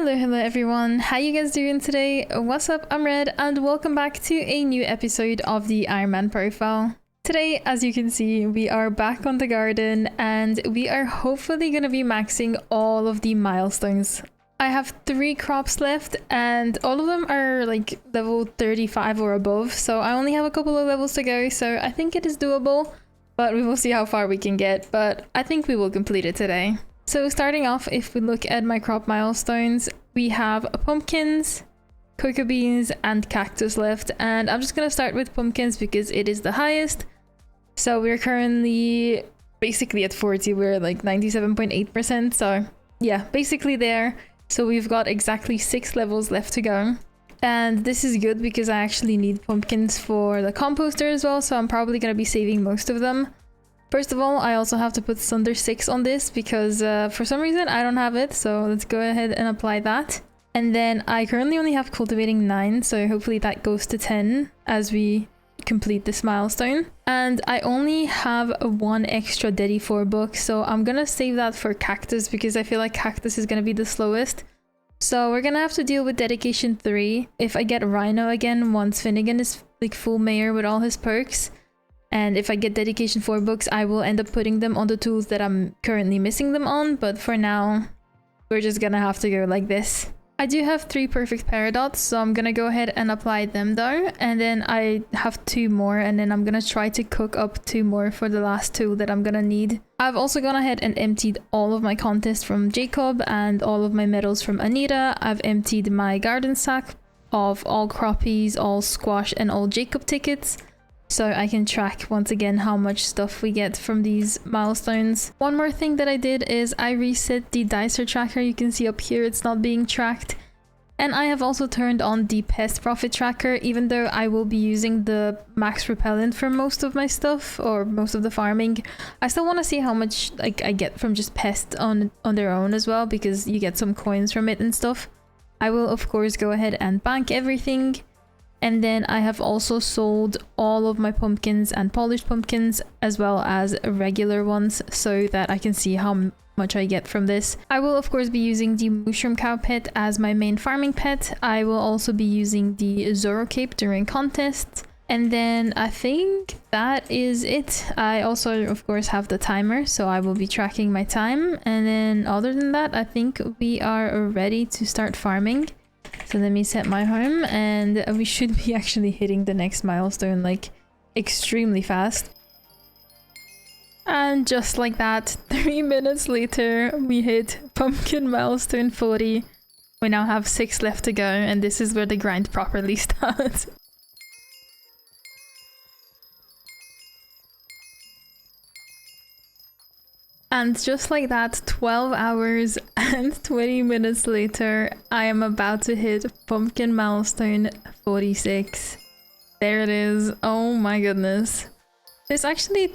Hello everyone, how you guys doing today? What's up, I'm Red and welcome back to a new episode of the Ironman Profile. Today, as you can see, we are back on the garden and we are hopefully going to be maxing all of the milestones. I have 3 crops left and all of them are like level 35 or above, so I only have a couple of levels to go, so I think it is doable, but we will see how far we can get, but I think we will complete it today. So starting off, if we look at my crop milestones, we have pumpkins, cocoa beans and cactus left, and I'm just gonna start with pumpkins because it is the highest. So we're currently basically at 40, we're like 97.8%, so yeah, basically there. So we've got exactly 6 levels left to go. And this is good because I actually need pumpkins for the composter as well, so I'm probably gonna be saving most of them. First of all, I also have to put Thunder 6 on this because for some reason I don't have it, so let's go ahead and apply that. And then I currently only have cultivating 9, so hopefully that goes to 10 as we complete this milestone. And I only have 1 extra Dedi 4 book, so I'm gonna save that for Cactus because I feel like Cactus is gonna be the slowest. So we're gonna have to deal with dedication 3 if I get Rhino again once Finnegan is like full mayor with all his perks. And if I get dedication 4 books, I will end up putting them on the tools that I'm currently missing them on, but for now, we're just gonna have to go like this. I do have 3 perfect paradots, so I'm gonna go ahead and apply them though, and then I have 2 more, and then I'm gonna try to cook up 2 more for the last tool that I'm gonna need. I've also gone ahead and emptied all of my contests from Jacob and all of my medals from Anita. I've emptied my garden sack of all croppies, all squash, and all Jacob tickets, so I can track once again how much stuff we get from these milestones. One more thing that I did is I reset the dicer tracker. You can see up here it's not being tracked. And I have also turned on the pest profit tracker, even though I will be using the max repellent for most of my stuff or most of the farming. I still want to see how much like I get from just pests on their own as well, because you get some coins from it and stuff. I will of course go ahead and bank everything. And then I have also sold all of my pumpkins and polished pumpkins as well as regular ones so that I can see how much I get from this. I will of course be using the mushroom cow pet as my main farming pet. I will also be using the Zoro cape during contests. And then I think that is it. I also of course have the timer, so I will be tracking my time. And then other than that, I think we are ready to start farming. So let me set my home and we should be actually hitting the next milestone like extremely fast. And just like that, 3 minutes later, we hit pumpkin milestone 40. We now have 6 left to go and this is where the grind properly starts. And just like that, 12 hours and 20 minutes later, I am about to hit pumpkin milestone 46. There it is. Oh my goodness. This actually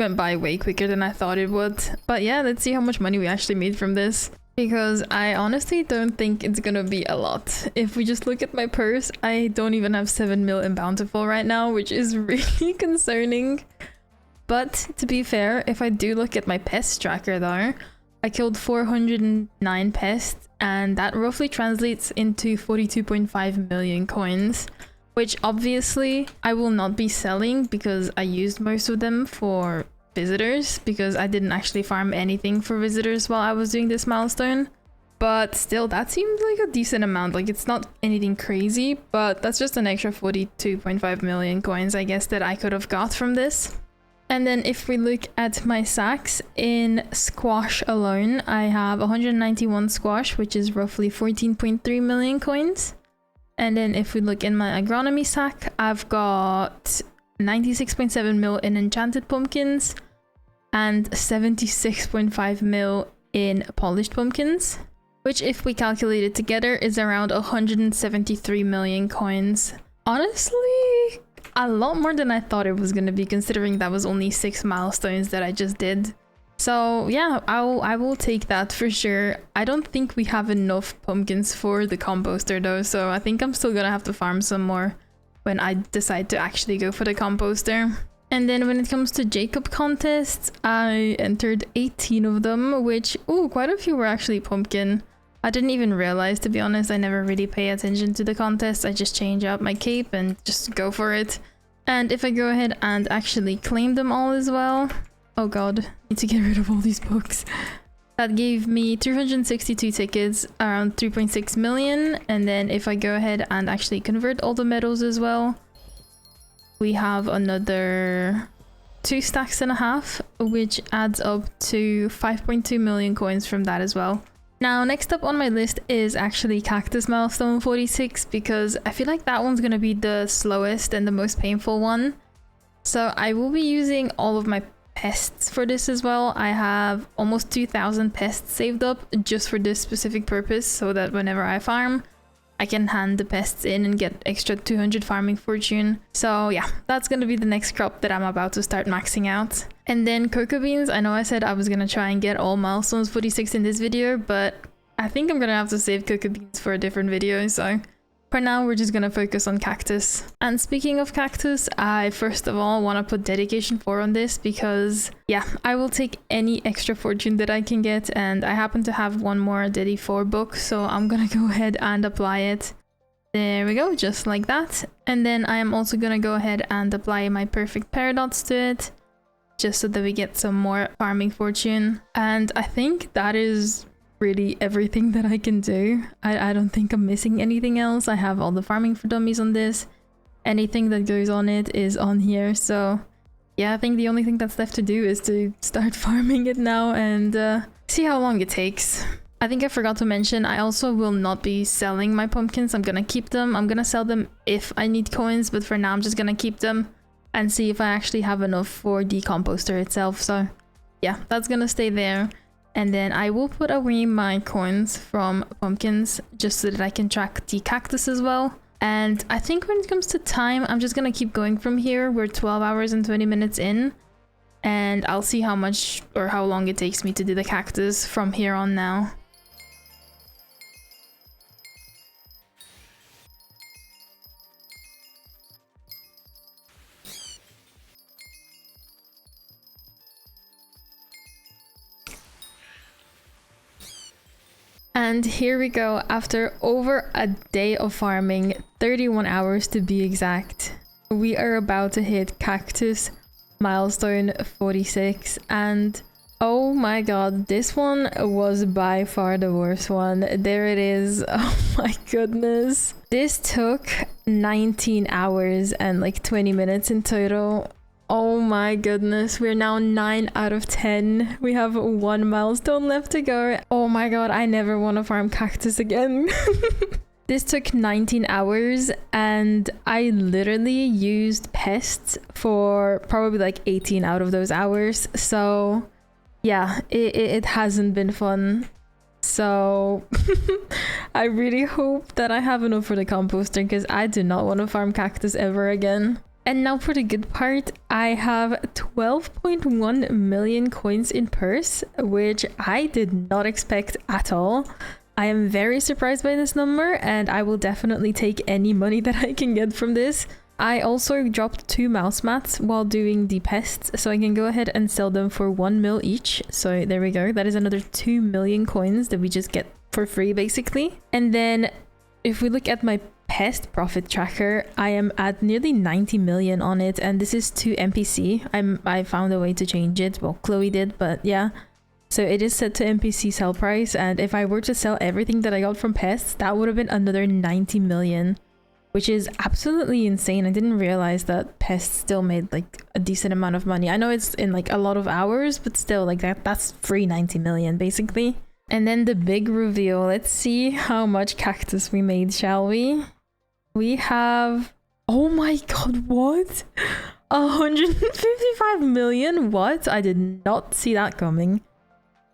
went by way quicker than I thought it would. But yeah, let's see how much money we actually made from this. Because I honestly don't think it's gonna be a lot. If we just look at my purse, I don't even have 7 mil in bountiful right now, which is really concerning. But to be fair, if I do look at my pest tracker though, I killed 409 pests and that roughly translates into 42.5 million coins, which obviously I will not be selling because I used most of them for visitors because I didn't actually farm anything for visitors while I was doing this milestone. But still, that seems like a decent amount. Like it's not anything crazy, but that's just an extra 42.5 million coins I guess that I could have got from this. And then if we look at my sacks in squash alone, I have 191 squash, which is roughly 14.3 million coins. And then if we look in my agronomy sack, I've got 96.7 mil in enchanted pumpkins and 76.5 mil in polished pumpkins, which if we calculate it together is around 173 million coins. Honestly, a lot more than I thought it was going to be, considering that was only 6 milestones that I just did. So yeah, I will take that for sure. I don't think we have enough pumpkins for the composter though, so I think I'm still gonna have to farm some more when I decide to actually go for the composter. And then when it comes to Jacob contests, I entered 18 of them, which, ooh, quite a few were actually pumpkin. I didn't even realize, to be honest. I never really pay attention to the contests. I just change out my cape and just go for it. And if I go ahead and actually claim them all as well, oh god, need to get rid of all these books. That gave me 362 tickets, around 3.6 million. And then if I go ahead and actually convert all the medals as well, we have another 2.5 stacks, which adds up to 5.2 million coins from that as well. Now, next up on my list is actually Cactus Milestone 46, because I feel like that one's gonna be the slowest and the most painful one. So I will be using all of my pests for this as well. I have almost 2,000 pests saved up just for this specific purpose, so that whenever I farm, I can hand the pests in and get extra 200 farming fortune. So yeah, that's gonna be the next crop that I'm about to start maxing out. And then cocoa beans, I know I said I was gonna try and get all milestones 46 in this video, but I think I'm gonna have to save cocoa beans for a different video, so for now we're just gonna focus on cactus. And speaking of cactus, I first of all want to put dedication 4 on this, because yeah, I will take any extra fortune that I can get, and I happen to have one more Dedi 4 book, so I'm gonna go ahead and apply it. There we go, just like that. And then I am also gonna go ahead and apply my perfect paradox to it, just so that we get some more farming fortune. And I think that is really everything that I can do. I don't think I'm missing anything else. I have all the farming for dummies on this. Anything that goes on it is on here. So yeah, I think the only thing that's left to do is to start farming it now and see how long it takes. I think I forgot to mention, I also will not be selling my pumpkins. I'm gonna keep them. I'm gonna sell them if I need coins, but for now I'm just gonna keep them and see if I actually have enough for the composter itself. So yeah, that's gonna stay there. And then I will put away my coins from pumpkins just so that I can track the cactus as well. And I think when it comes to time, I'm just gonna keep going from here. We're 12 hours and 20 minutes in, and I'll see how much or how long it takes me to do the cactus from here on now. And here we go, after over a day of farming, 31 hours to be exact, we are about to hit Cactus Milestone 46, and oh my god, this one was by far the worst one. There it is. Oh my goodness. This took 19 hours and like 20 minutes in total. Oh my goodness, we're now 9 out of 10. We have 1 milestone left to go. Oh my god, I never want to farm cactus again. This took 19 hours and I literally used pests for probably like 18 out of those hours. So yeah, it hasn't been fun. So I really hope that I have enough for the composter, because I do not want to farm cactus ever again. And now for the good part, I have 12.1 million coins in purse, which I did not expect at all. I am very surprised by this number, and I will definitely take any money that I can get from this. I also dropped 2 mouse mats while doing the pests, so I can go ahead and sell them for 1 mil each. So there we go. That is another 2 million coins that we just get for free, basically. And then if we look at my pest profit tracker, I am at nearly 90 million on it, and this is to NPC. I found a way to change it. Well, Chloe did, but yeah. So it is set to NPC sell price, and if I were to sell everything that I got from pests, that would have been another 90 million, which is absolutely insane. I didn't realize that pests still made like a decent amount of money. I know it's in like a lot of hours, but still, like that's free 90 million basically. And then the big reveal. Let's see how much cactus we made, shall we? We have, oh my god, what? 155 million? What? I did not see that coming.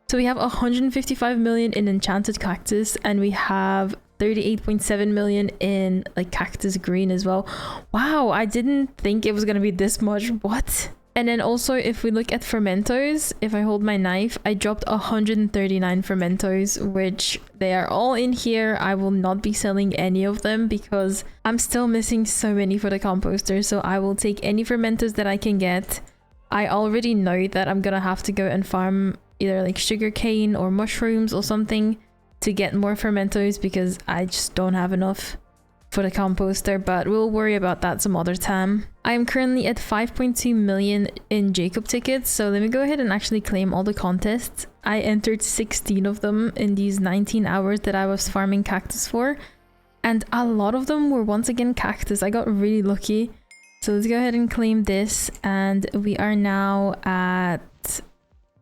So we have 155 million in enchanted cactus, and we have 38.7 million in like cactus green as well. Wow, I didn't think it was gonna be this much. What? And then also, if we look at fermentos, if I hold my knife, I dropped 139 fermentos, which they are all in here. I will not be selling any of them because I'm still missing so many for the composter. So I will take any fermentos that I can get. I already know that I'm gonna have to go and farm either like sugarcane or mushrooms or something to get more fermentos because I just don't have enough for the composter, but we'll worry about that some other time. I am currently at 5.2 million in Jacob tickets, so let me go ahead and actually claim all the contests. I entered 16 of them in these 19 hours that I was farming Cactus for, and a lot of them were once again Cactus. I got really lucky. So let's go ahead and claim this, and we are now at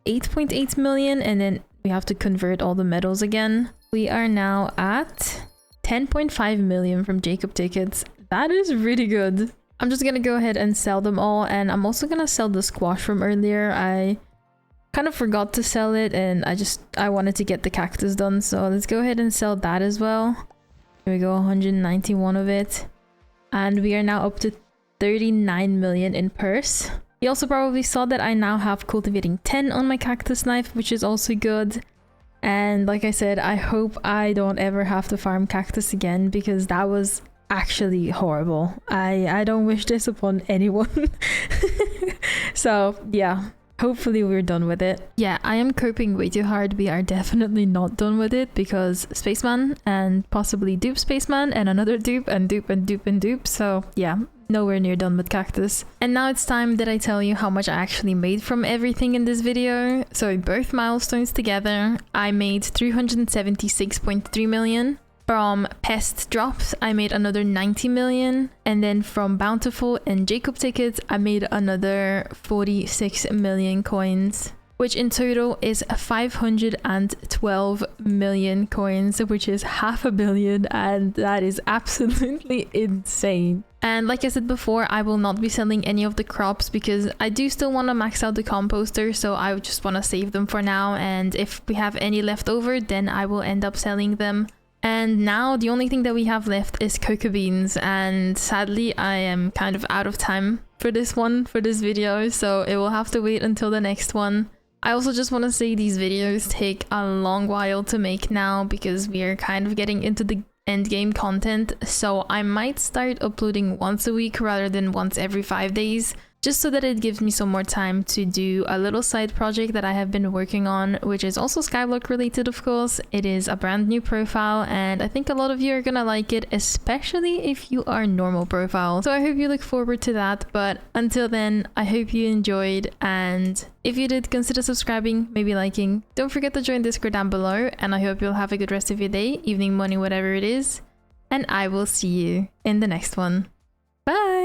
8.8 million, and then we have to convert all the medals again. We are now at 10.5 million from Jacob tickets. That is really good. I'm just gonna go ahead and sell them all, and I'm also gonna sell the squash from earlier. I kind of forgot to sell it, and I wanted to get the cactus done, so let's go ahead and sell that as well. Here we go, 191 of it, and we are now up to 39 million in purse. You also probably saw that I now have cultivating 10 on my cactus knife, which is also good. And like I said, I hope I don't ever have to farm cactus again, because that was actually horrible. I don't wish this upon anyone. So yeah, hopefully we're done with it. Yeah, I am coping way too hard. We are definitely not done with it, because Spaceman and possibly Dupe Spaceman and another Dupe and Dupe and Dupe and Dupe. So yeah, nowhere near done with Cactus. And now it's time that I tell you how much I actually made from everything in this video. So both milestones together, I made 376.3 million. From pest drops, I made another 90 million. And then from Bountiful and Jacob tickets, I made another 46 million coins, which in total is 512 million coins, which is $500 million, and that is absolutely insane. And like I said before, I will not be selling any of the crops because I do still want to max out the composter, so I just want to save them for now, and if we have any left over, then I will end up selling them. And now the only thing that we have left is cocoa beans, and sadly I am kind of out of time for this video, so it will have to wait until the next one. I also just want to say these videos take a long while to make now because we are kind of getting into the end game content, so I might start uploading once a week rather than once every 5 days, just so that it gives me some more time to do a little side project that I have been working on, which is also Skyblock related, of course. It is a brand new profile, and I think a lot of you are gonna like it, especially if you are normal profile. So I hope you look forward to that, but until then, I hope you enjoyed, and if you did, consider subscribing, maybe liking. Don't forget to join Discord down below, and I hope you'll have a good rest of your day, evening, morning, whatever it is, and I will see you in the next one. Bye!